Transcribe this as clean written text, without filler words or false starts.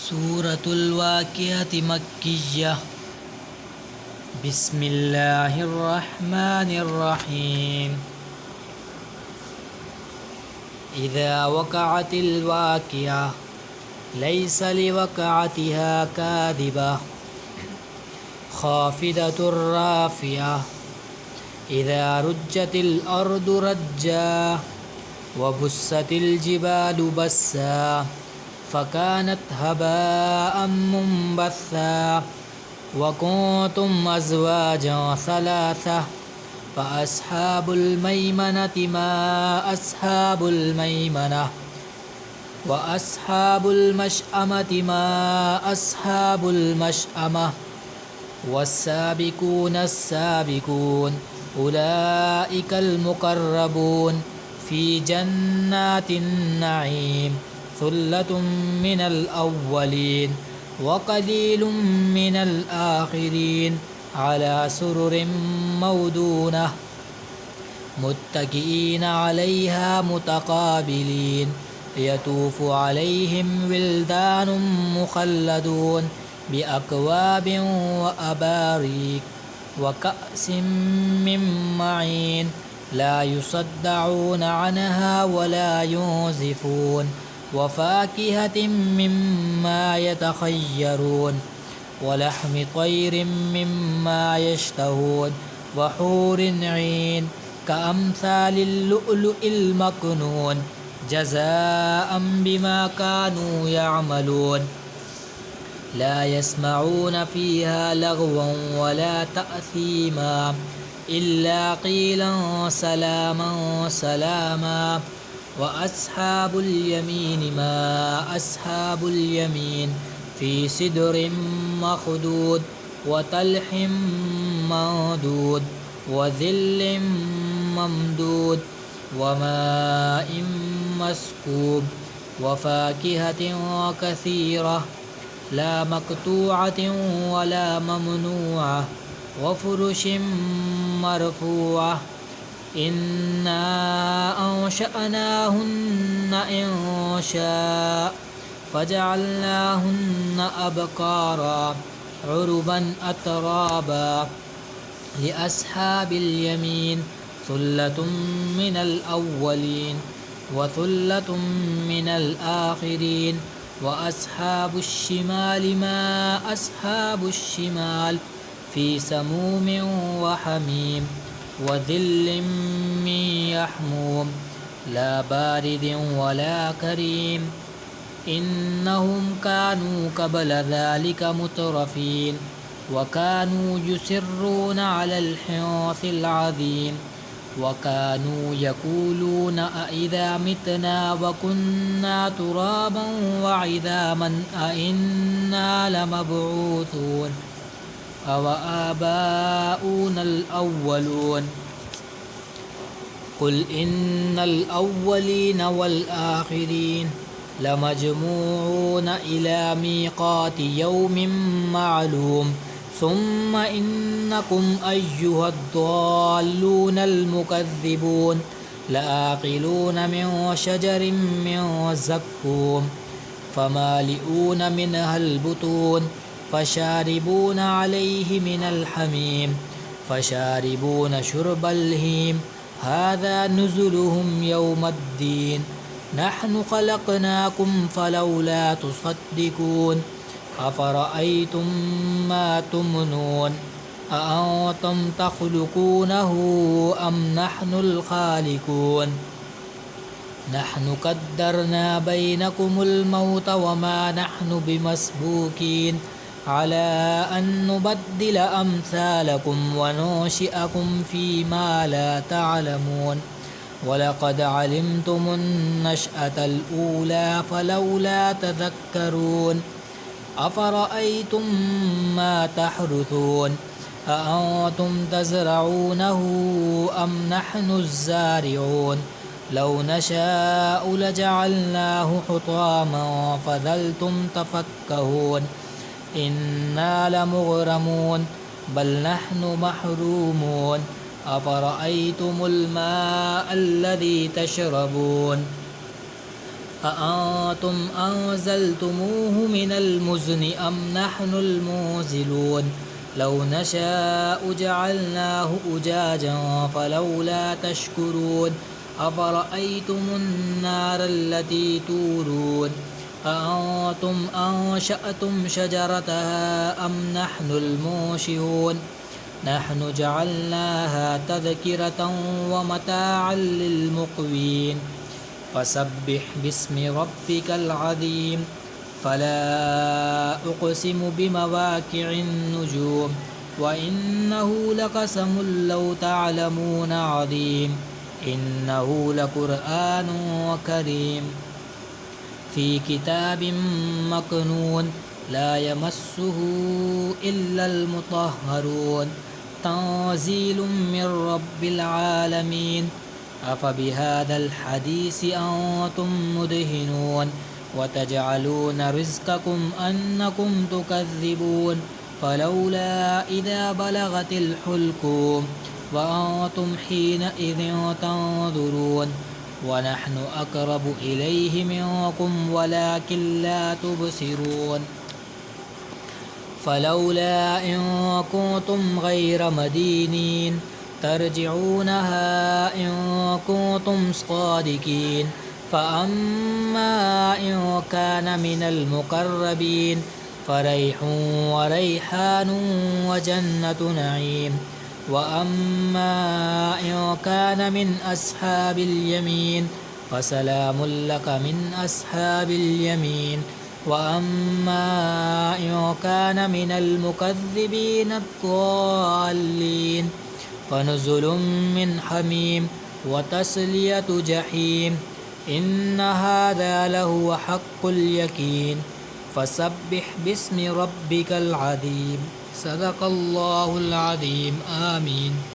सूरतुल वाक़िअति मक्किय्यह। बिस्मिल्लाहिर रहमानिर रहीम। इज़ा वक़अतिल वाक़िअह लैसा लिवक़अतिहा काज़िबह ख़ाफ़िदतुर राफ़िअह। इज़ा रुज्जतिल अर्दु रज्जा व बुस्सतिल जिबालु बस्सा फ़कानत हबाअम मुंबस्सा व कुंतुम अज़वाजन सलासा फ़अस्हाबुल मैमनति मा अस्हाबुल मैमनह व अस्हाबुल मशअमति मा अस्हाबुल मशअमह वस्साबिकून अस्साबिकून उलाइकल मुक़र्रबून फ़ी जन्नातिन नईम सुल्लतुम मिनल अव्वलीन व क़लीलुम मिनल आख़िरीन अला सुरुरिम मौदूनह मुत्तकिईन अलैहा मुतक़ाबिलीन यतूफ़ु अलैहिम विल्दानुम मुख़ल्लदून बिअकवाबिन व अबारीक व कअसिम मिन मईन ला युसद्दऊन अन्हा व ला युंज़िफून व फ़ाकिहतिन मिम्मा यतख़य्यरून व लहमि तयरिन मिम्मा यश्तहून व हूरिन ईन कअम्सालिल लुअलुइल मकनून जज़ाअन बिमा कानू यअमलून ला यस्मऊन फ़ीहा लगवन वला तअसीमा इल्ला क़ीलन सलामन सलामा व अस्हाबुल यमीन मा अस्हाबुल यमीन फ़ी सिदरिन मख़दूद व तल्हिम मंदूद व ज़िल्लिन ममदूद व माइन मस्कूब व फ़ाकिहतिन कसीरह ला मक़तूअतिन वला ममनूअह व फ़ुरुशिन मरफ़ूअह इन्ना अंशअनाहुन्ना इंशाअ फ़जअलनाहुन्ना अबकारा उरुबन अतराबा लिअस्हाबिल यमीन सुल्लतुम मिनल अव्वलीन व सुल्लतुम मिनल आख़िरीन व अस्हाबुश शिमाल मा अस्हाबुश शिमाल फ़ी समूमिन व हमीम व ज़िल्लिन मिन यहमूम ला बारिदिन वला करीम इन्नहुम कानू क़ब्ल ज़ालिका मुतरफ़ीन व कानू युसिर्रून अलल हिंसिल अज़ीम व कानू यक़ूलून अइज़ा मितना व कुन्ना तुराबन व इज़ामन अइन्ना लमबऊसून अव आबाऊनल अव्वलून क़ुल इन्नल अव्वलीन वल आख़िरीन लमजमूऊन इला मीक़ाति यौमिन मालूम सुम्मा इन्नकुम अय्युहद्दाल्लूनल मुकज़्ज़िबून लआकिलून मिन शजरिन मिन ज़क्कूम फ़मालिऊन मिनहल बुतून फ़शारिबून अलैहि मिनल हमीम फ़शारिबून शुर्बल हीम हाज़ा नुज़ुलुहुम यौमद्दीन नहनु ख़लक़नाकुम फ़लौला तुसद्दिक़ून अफ़रअय्तुम मा तुमनून अअंतुम तख़्लुक़ूनहु अम नहनुल ख़ालिक़ून नहनु क़द्दरना बैनकुमुल मौत वमा नहनु बिमस्बूकीन अला अन नुबद्दिल अम्सालकुम व नुनशिअकुम फ़ीमा ला तअलमून वलक़द अलिमतुमुन नशअतल ऊला फ़लौला तज़क्करून अफ़रअय्तुम मा तहरुसून अअंतुम तज़रऊनहु अम नहनुज़्ज़ारिऊन लौ नशाअ लजअलनाहु हुतामन फ़ज़ल्तुम तफ़क्कहून इन्ना लमुग़रमून बल नहनु महरूमून अफ़रअय्तुमुल माअ अल्लज़ी तशरबून أأنتم أنزلتموه من المزن أم نحن المنزلون لو نشاء جعلناه أجاجا فلولا تشكرون أفرأيتم النار التي تورون أأنتم أنشأتم شجرتها أم نحن المنشئون نحن جعلناها تذكرة ومتاعا للمقوين فسبح باسم ربك العظيم فلا أقسم بمواقع النجوم وإنه لقسم لو تعلمون عظيم إنه لقرآن كريم في كتاب مكنون لا يمسه إلا المطهرون تنزيل من رب العالمين أفبهذا الحديث أنتم مدهنون وتجعلون رزقكم أنكم تكذبون فلولا إذا بلغت الحلقوم وأنتم حينئذ تنظرون ونحن أقرب إليه منكم ولكن لا تبصرون فلولا إن كنتم غير مدينين ترجعونها إن كنتم صادقين فأما إن كان من المقربين فريح وريحان وجنة نعيم وأما إن كان من أصحاب اليمين فسلام لك من أصحاب اليمين وأما إن كان من المكذبين الضالين فنزل من حميم وتسلية جحيم إن هذا لهو حق اليقين فسبح باسم ربك العظيم صدق الله العظيم آمين.